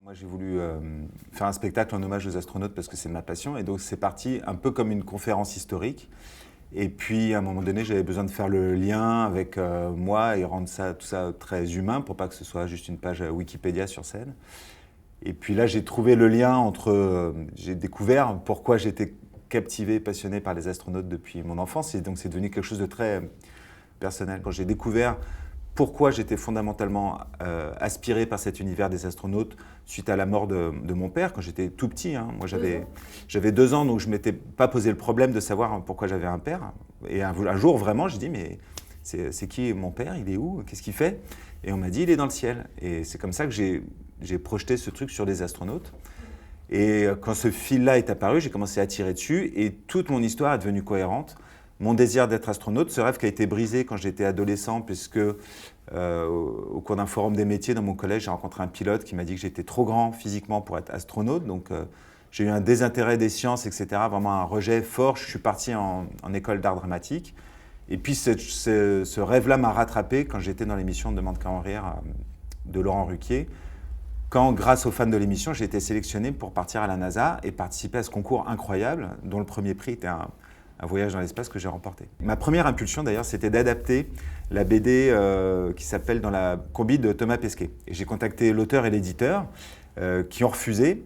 Moi, j'ai voulu faire un spectacle en hommage aux astronautes parce que c'est ma passion. Et donc, c'est parti un peu comme une conférence historique. Et puis, à un moment donné, j'avais besoin de faire le lien avec moi et rendre tout ça très humain pour pas que ce soit juste une page Wikipédia sur scène. Et puis là, j'ai trouvé le lien entre... j'ai découvert pourquoi j'étais captivé, passionné par les astronautes depuis mon enfance. Et donc, c'est devenu quelque chose de très personnel. Quand j'ai découvert pourquoi j'étais fondamentalement aspiré par cet univers des astronautes suite à la mort de mon père, quand j'étais tout petit. Hein. Moi, j'avais 2 ans, donc je ne m'étais pas posé le problème de savoir pourquoi j'avais un père. Et un jour, vraiment, j'ai dit, mais c'est qui mon père? Il est où? Qu'est-ce qu'il fait? Et on m'a dit, il est dans le ciel. Et c'est comme ça que j'ai projeté ce truc sur les astronautes. Et quand ce fil-là est apparu, j'ai commencé à tirer dessus et toute mon histoire est devenue cohérente. Mon désir d'être astronaute, ce rêve qui a été brisé quand j'étais adolescent, puisque au cours d'un forum des métiers dans mon collège, j'ai rencontré un pilote qui m'a dit que j'étais trop grand physiquement pour être astronaute. Donc j'ai eu un désintérêt des sciences, etc., vraiment un rejet fort. Je suis parti en école d'art dramatique. Et puis ce rêve-là m'a rattrapé quand j'étais dans l'émission Demande qu'à en rire de Laurent Ruquier. Quand, grâce aux fans de l'émission, j'ai été sélectionné pour partir à la NASA et participer à ce concours incroyable, dont le premier prix était un voyage dans l'espace que j'ai remporté. Ma première impulsion, d'ailleurs, c'était d'adapter la BD qui s'appelle Dans la combi de Thomas Pesquet. Et j'ai contacté l'auteur et l'éditeur qui ont refusé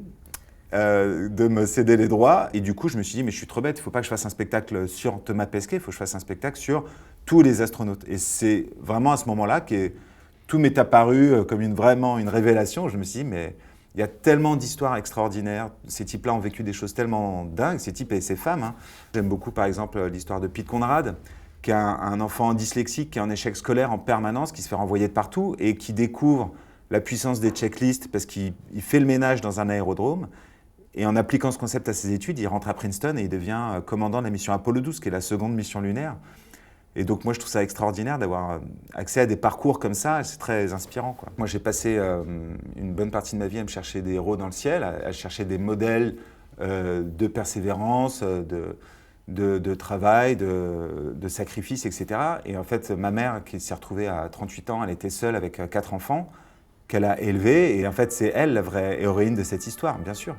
de me céder les droits. Et du coup, je me suis dit, mais je suis trop bête, il ne faut pas que je fasse un spectacle sur Thomas Pesquet, il faut que je fasse un spectacle sur tous les astronautes. Et c'est vraiment à ce moment-là que tout m'est apparu comme vraiment une révélation. Je me suis dit, mais il y a tellement d'histoires extraordinaires. Ces types-là ont vécu des choses tellement dingues, ces types et ces femmes. Hein. J'aime beaucoup, par exemple, l'histoire de Pete Conrad, qui est un enfant dyslexique, qui est en échec scolaire en permanence, qui se fait renvoyer de partout et qui découvre la puissance des checklists parce qu'il fait le ménage dans un aérodrome. Et en appliquant ce concept à ses études, il rentre à Princeton et il devient commandant de la mission Apollo 12, qui est la seconde mission lunaire. Et donc moi, je trouve ça extraordinaire d'avoir accès à des parcours comme ça. C'est très inspirant, quoi. Moi, j'ai passé une bonne partie de ma vie à me chercher des héros dans le ciel, à chercher des modèles de persévérance, de travail, de sacrifice, etc. Et en fait, ma mère, qui s'est retrouvée à 38 ans, elle était seule avec 4 enfants qu'elle a élevés. Et en fait, c'est elle la vraie héroïne de cette histoire, bien sûr.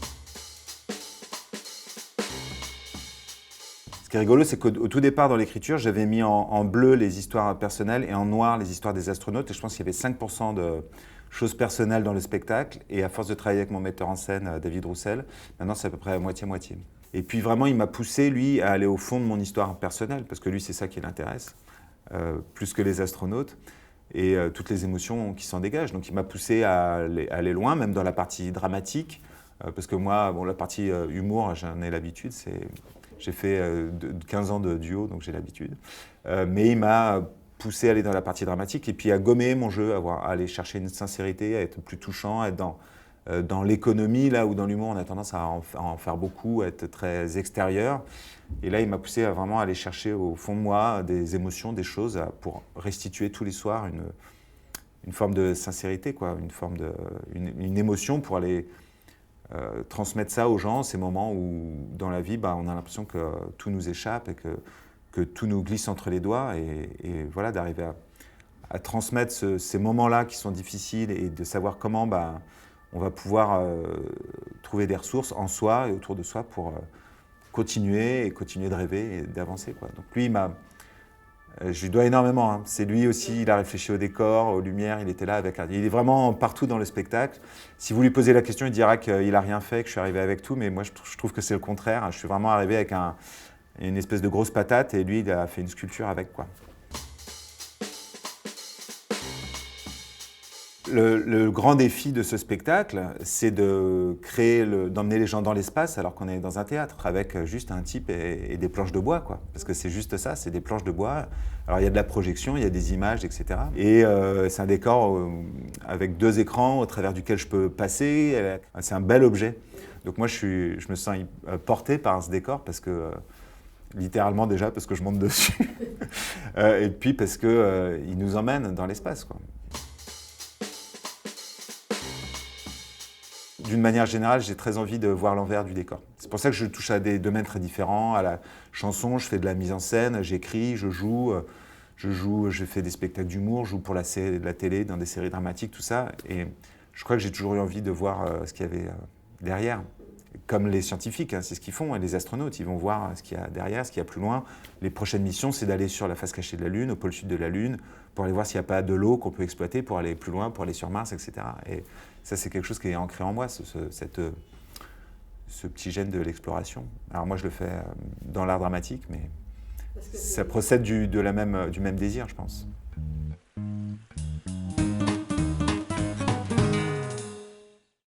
Ce qui est rigolo, c'est qu'au tout départ dans l'écriture, j'avais mis en bleu les histoires personnelles et en noir les histoires des astronautes. Et je pense qu'il y avait 5% de choses personnelles dans le spectacle. Et à force de travailler avec mon metteur en scène, David Roussel, maintenant c'est à peu près moitié-moitié. Et puis vraiment, il m'a poussé, lui, à aller au fond de mon histoire personnelle, parce que lui, c'est ça qui l'intéresse, plus que les astronautes et toutes les émotions qui s'en dégagent. Donc il m'a poussé à aller loin, même dans la partie dramatique, parce que moi, bon, la partie humour, j'en ai l'habitude, j'ai fait 15 ans de duo, donc j'ai l'habitude. Mais il m'a poussé à aller dans la partie dramatique et puis à gommer mon jeu, à aller chercher une sincérité, à être plus touchant, à être dans l'économie, là où dans l'humour on a tendance à en faire beaucoup, à être très extérieur. Et là, il m'a poussé à vraiment aller chercher au fond de moi des émotions, des choses, pour restituer tous les soirs une forme de sincérité, quoi, une émotion pour aller transmettre ça aux gens, ces moments où dans la vie, on a l'impression que tout nous échappe et que tout nous glisse entre les doigts. Et voilà, d'arriver à transmettre ces moments-là qui sont difficiles et de savoir comment on va pouvoir trouver des ressources en soi et autour de soi pour continuer de rêver et d'avancer, quoi. Donc lui, je lui dois énormément. Hein. C'est lui aussi, il a réfléchi au décor, aux lumières, il était là avec. Il est vraiment partout dans le spectacle. Si vous lui posez la question, il dira qu'il n'a rien fait, que je suis arrivé avec tout, mais moi je trouve que c'est le contraire. Je suis vraiment arrivé avec une espèce de grosse patate et lui, il a fait une sculpture avec, quoi. Le grand défi de ce spectacle, c'est d'emmener les gens dans l'espace alors qu'on est dans un théâtre avec juste un type et des planches de bois, quoi. Parce que c'est juste ça, c'est des planches de bois. Alors il y a de la projection, il y a des images, etc. Et c'est un décor avec 2 écrans au travers duquel je peux passer. C'est un bel objet. Donc moi je me sens porté par ce décor parce que littéralement déjà parce que je monte dessus et puis parce que il nous emmène dans l'espace, quoi. D'une manière générale, j'ai très envie de voir l'envers du décor. C'est pour ça que je touche à des domaines très différents, à la chanson, je fais de la mise en scène, j'écris, je joue, je fais des spectacles d'humour, je joue pour la télé, dans des séries dramatiques, tout ça. Et je crois que j'ai toujours eu envie de voir ce qu'il y avait derrière. Comme les scientifiques, hein, c'est ce qu'ils font, et les astronautes, ils vont voir ce qu'il y a derrière, ce qu'il y a plus loin. Les prochaines missions, c'est d'aller sur la face cachée de la Lune, au pôle sud de la Lune, pour aller voir s'il n'y a pas de l'eau qu'on peut exploiter pour aller plus loin, pour aller sur Mars, etc. Et ça, c'est quelque chose qui est ancré en moi, ce petit gène de l'exploration. Alors moi, je le fais dans l'art dramatique, mais ça procède du même désir, je pense.